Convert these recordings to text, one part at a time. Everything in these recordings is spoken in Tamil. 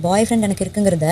பாய் ஃப்ரெண்ட் எனக்கு இருக்குங்கிறத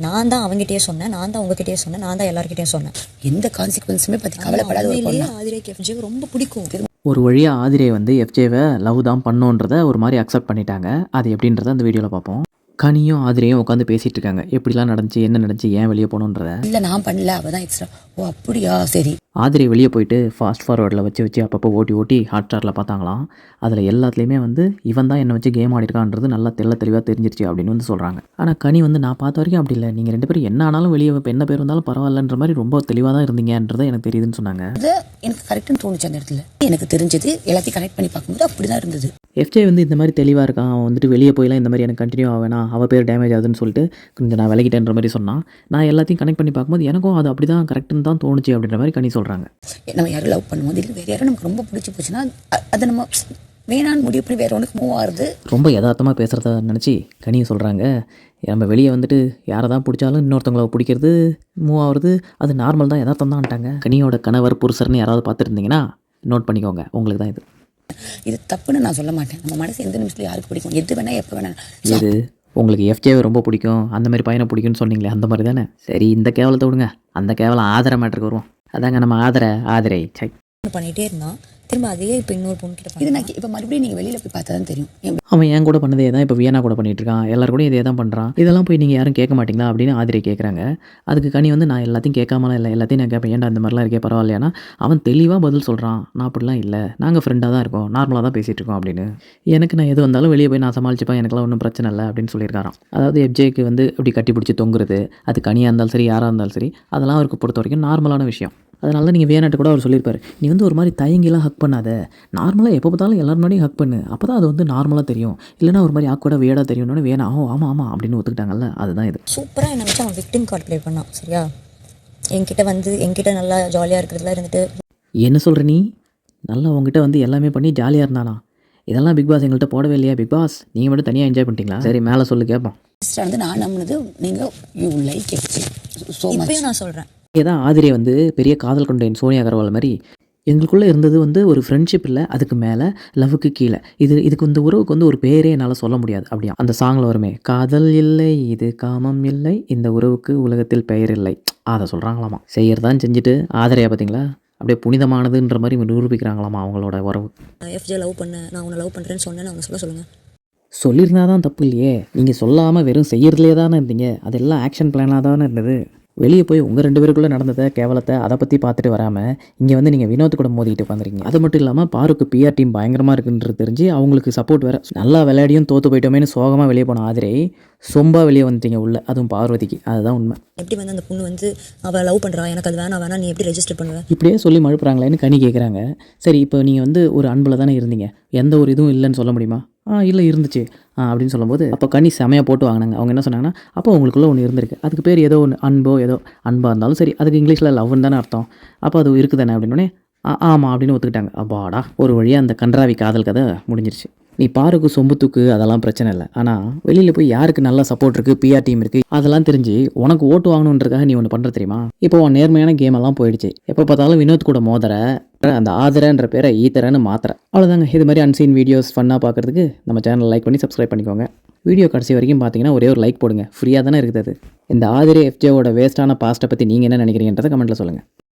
நான் தான் அவங்ககிட்டயே சொன்னேன், நான் தான் உங்ககிட்டயே சொன்னேன், நான் தான் எல்லார்கிட்டயும் சொன்னேன். எந்த கான்சிக்வன்ஸுமே பற்றி கவலைப்படாத ஒரு பொண்ணு. ஆதிரேக்கு எஃப்ஜே ரொம்ப பிடிக்கும். ஒரு வழியாக ஆதிரே வந்து எஃப்ஜேவை லவ் தான் பண்ணோன்றத ஒரு மாதிரி அக்செப்ட் பண்ணிட்டாங்க. அது எப்படின்றத அந்த வீடியோவில் பார்ப்போம். கனியும் ஆதிரையும் உட்காந்து பேசிகிட்டு இருக்காங்க. எப்படிலாம் நடந்துச்சு, என்ன நடந்துச்சு, ஏன் வெளியே போகணுன்றத. இல்லை நான் பண்ணல, அவள் தான் எக்ஸ்ட்ரா. ஓ அப்படியா, சரி. ஆதிரை வெளியே போயிட்டு ஃபாஸ்ட் ஃபார்வர்டில் வச்சு அப்பப்போ ஓட்டி ஹாட் ஸ்டாரில் பார்த்தாங்களாம். அதில் எல்லாத்துலேயுமே வந்து இவன் தான் என்னை வச்சு கேம் ஆடிருக்கான்றது நல்லா தெளிவாக தெரிஞ்சிருச்சு அப்படின்னு வந்து சொல்கிறாங்க. ஆனால் கனி வந்து நான் பார்த்த வரைக்கும் அப்படி இல்லை, நீங்கள் 2 பேரும் என்ன ஆனாலும் வெளியே என்ன பேர் வந்தாலும் பரவாயில்லன்ற மாதிரி ரொம்ப தெளிவாக தான் இருந்தீங்கன்றது எனக்கு தெரியுதுன்னு சொன்னாங்க. அது எனக்கு கரெக்டுன்னு தோணுச்சு. அந்த இடத்துல எனக்கு தெரிஞ்சது எல்லாத்தையும் கனெக்ட் பண்ணி பார்க்கும்போது அப்படி தான் இருந்தது. எஃப்ஜே வந்து இந்த மாதிரி தெளிவாக இருக்கான். அவன் வந்துட்டு வெளியே போயெல்லாம் இந்த மாதிரி எனக்கு கண்டினியூ ஆவேனா, அவள் பேர் டேமேஜ் ஆகுதுன்னு சொல்லிட்டு கொஞ்சம் நான் விலகிட்டேன்ற மாதிரி சொன்னான். நான் எல்லாத்தையும் கனெக்ட் பண்ணி பார்க்கும்போது எனக்கும் அது அப்படி தான் கரெக்டுன்னு தான் தோணுச்சு அப்படின்ற மாதிரி கனி சொல்கிறாங்க. நம்ம யாரும் லவ் பண்ணும்போது இல்லை வேறு யாரும் நமக்கு ரொம்ப பிடிச்சி போச்சுன்னா அதை நம்ம வேணான்னு முடிவு பண்ணி வேறு ஒன்றுக்கு மூவ் ஆகுது. ரொம்ப யதார்த்தமாக பேசுகிறத நினச்சி கனியை சொல்கிறாங்க. நம்ம வெளியே வந்துட்டு யாரை தான் பிடிச்சாலும் இன்னொருத்தவங்களை பிடிக்கிறது மூவ் ஆகுறது அது நார்மல் தான், யதார்த்தம் தான்ட்டாங்க. கனியோட கணவர் புருஷர்னு யாராவது பார்த்துருந்தீங்கன்னா நோட் பண்ணிக்கோங்க, உங்களுக்கு தான் இது தப்புன்னு நான் சொல்ல மாட்டேன். நம்ம மனசு எந்த நிமிஷத்தில் யாருக்கு பிடிக்கும், எது வேணால் எப்போ வேணால். இது உங்களுக்கு எஃப்ஜேவை ரொம்ப பிடிக்கும், அந்த மாதிரி பையனை பிடிக்கும்னு சொன்னீங்களே, அந்த மாதிரி தானே. சரி, இந்த கேவலத்தை விடுங்க, அந்த கேவலம் ஆதரை மேட்டருக்கு வருவோம். அதாங்க நம்ம ஆதிரை சை பண்ணிகிட்டே இருந்தான். திரும்ப அதையே இப்போ இன்னொரு பொண்ணு கிட்ட இது நான் இப்போ மறுபடியும் நீங்கள் வெளியில் போய் பார்த்தா தான் தெரியும். அவன் என் கூட பண்ணதே தான் இப்போ வியனா கூட பண்ணிட்டு இருக்கான், எல்லாரும் கூட இதே தான் பண்ணுறான். இதெல்லாம் போய் நீங்கள் யாரும் கேட்க மாட்டீங்களா அப்படின்னு ஆதிரை கேட்குறாங்க. அதுக்கு கனி வந்து நான் எல்லாத்தையும் கேட்காமலாம் இல்லை, எல்லாத்தையும் நான் கேட்பேன், ஏன்டா இந்த மாதிரிலாம் இருக்கே பரவாயில்லையானா அவன் தெளிவாக பதில் சொல்கிறான். நான் அப்படிலாம் இல்லை, நாங்கள் ஃப்ரெண்டாக தான் இருக்கோம், நார்மலாக தான் பேசிகிட்டு இருக்கோம் அப்படின்னு. எனக்கு நான் எது வந்தாலும் வெளியே போய் நான் சமாளிச்சுப்பேன், எனக்குலாம் ஒன்றும் பிரச்சனை இல்லை அப்படின்னு சொல்லியிருக்காராம். அதாவது எஃப்ஜேக்கு வந்து இப்படி கட்டி பிடிச்சி தொங்குறது, அது கனியாக இருந்தாலும் சரி யாராக இருந்தாலும் சரி, அதெல்லாம் அவருக்கு பொறுத்த வரைக்கும் நார்மலான விஷயம். அதனால நீங்கள் வியனாட்டு கூட அவர் சொல்லியிருப்பார், நீ வந்து ஒரு மாதிரி தயங்கிலாம் ஹக் பண்ணாத, நார்மலாக எப்போ பார்த்தாலும் எல்லாரும் முன்னாடியும் ஹக் பண்ணு, அப்போ தான் அது வந்து நார்மலாக தெரியும், இல்லைனா ஒரு மாதிரி ஆக்வர்டாக வேடாக தெரியும்னு வேணா ஆமாம் அப்படின்னு ஒத்துக்கிட்டாங்கல்ல, அதுதான் இது. சூப்பராக என்னை வச்சு அவன் விக்டிம் கார்டு ப்ளே பண்ணான். சரியா, என்கிட்ட நல்லா ஜாலியாக இருக்கிறதுலாம் இருந்துட்டு. என்ன சொல்கிற நீ? நல்லா உங்ககிட்ட வந்து எல்லாமே பண்ணி ஜாலியாக இருந்தானா? இதெல்லாம் பிக் பாஸ் எங்கள்கிட்ட போடவே இல்லையா? பிக் பாஸ் நீங்கள் மட்டும் தனியாக என்ஜாய் பண்ணிட்டீங்களா? சரி மேலே சொல்லு கேட்போம். வந்து நான் நம்பினது நீங்கள் you like FJ so much. நான் சொல்கிறேன், ஏதான் ஆதிரை வந்து பெரிய காதல் கொண்டேன் சோனியா அகர்வால் மாதிரி எங்களுக்குள்ளே இருந்தது வந்து ஒரு ஃப்ரெண்ட்ஷிப் இல்லை, அதுக்கு மேலே லவ்வுக்கு கீழே. இதுக்கு இந்த உறவுக்கு வந்து ஒரு பேரே என்னால் சொல்ல முடியாது. அப்படியா அந்த சாங்கில் வருமே, காதல் இல்லை இது காமம் இல்லை, இந்த உறவுக்கு உலகத்தில் பெயர் இல்லை, அதை சொல்கிறாங்களாமா. செய்யறதான் செஞ்சுட்டு ஆதிரையா பார்த்தீங்களா அப்படியே புனிதமானதுன்ற மாதிரி நிரூபிக்கிறாங்களாமா அவங்களோட உறவு. எஃப்ஜே லவ் பண்ண, நான் உன்னை லவ் பண்ணுறேன்னு சொன்னேன்னு அவங்க சொல்லுங்கள். சொல்லியிருந்தா தான் தப்பு இல்லையே, நீங்கள் சொல்லாமல் வெறும் செய்யறதுலே தானே இருந்தீங்க, அதெல்லாம் ஆக்ஷன் பிளானாக தானே இருந்தது. வெளியே போய் உங்கள் 2 பேருக்குள்ளே நடந்ததை கேவலத்தை அதை பற்றி பார்த்துட்டு வராமல் இங்கே வந்து நீங்கள் வினோத் கூட மோதிக்கிட்டு உட்காந்துருக்கீங்க. அது மட்டும் இல்லாமல் பாருக்கு பிஆர் டீம் பயங்கரமாக இருக்குன்றது தெரிஞ்சு அவங்களுக்கு சப்போர்ட் வேறு. நல்லா விளையாடியும் தோற்று போயிட்டோமேனு சோகமாக வெளியே போன ஆதிரை சொம்பா வெளியே வந்துட்டீங்க உள்ள, அதுவும் பார்வதிக்கு. அதுதான் உண்மை. எப்படி வந்து அந்த பொண்ணு வந்து அவள் லவ் பண்ணுறா, எனக்கு அது வேணா நீ எப்படி ரெஜிஸ்டர் பண்ணுவேன் இப்படியே சொல்லி மழுப்புறாங்களேன்னு கனி கேட்குறாங்க. சரி, இப்போ நீங்கள் வந்து ஒரு அன்பில் தானே இருந்தீங்க, எந்த ஒரு இதுவும் இல்லைன்னு சொல்ல முடியுமா? இல்லை இருந்துச்சு அப்படின்னு சொல்லும்போது அப்போ கனி செமையாக போட்டு வாங்கினாங்க. அவங்க என்ன சொன்னாங்கன்னா, அப்போ உங்களுக்குள்ளே ஒன்று இருந்திருக்கு, அதுக்கு பேர் ஏதோ ஒன்று அன்பாக இருந்தாலும் சரி, அதுக்கு இங்கிலீஷில் லவ்னு தானே அர்த்தம், அப்போ அது இருக்குது தானே அப்படின்னோடனே ஆமாம் அப்படின்னு ஒத்துக்கிட்டாங்க. அப்பாடா, ஒரு வழியாக அந்த கன்றாவி காதல் கதை முடிஞ்சிருச்சு. நீ பாருக்கு சொம்புத்துக்கு அதெல்லாம் பிரச்சனை இல்லை, ஆனால் வெளியில் போய் யாருக்கு நல்ல சப்போர்ட் இருக்குது, பிஆர் டீம் இருக்குது, அதெல்லாம் தெரிஞ்சு உனக்கு ஓட்டு வாங்கணுன்றதுக்காக நீ ஒன்று பண்ணுற தெரியுமா? இப்போ உன் நேர்மையான கேம் எல்லாம் போயிடுச்சு. எப்போ பார்த்தாலும் வினோத் கூட மோதிர அந்த ஆதரன்ற பேரை ஈத்தரன்னு மாத்திர. அவ்வளோதாங்க. இது மாதிரி அன்சீன் வீடியோஸ் ஃபன்னாக பார்க்குறதுக்கு நம்ம சேனல் லைக் பண்ணி சப்ஸ்கிரைப் பண்ணிக்கோங்க. வீடியோ கடைசி வரைக்கும் பார்த்தீங்கன்னா ஒரே ஒரு லைக் போடுங்க, ஃப்ரீயாக தானே இருக்குது. அது இந்த ஆதிரை எஃப்ஜேவோட வேஸ்ட்டான பாஸ்ட்டை பற்றி நீங்கள் என்ன நினைக்கிறீங்கன்றதை கமெண்ட்டில் சொல்லுங்கள்.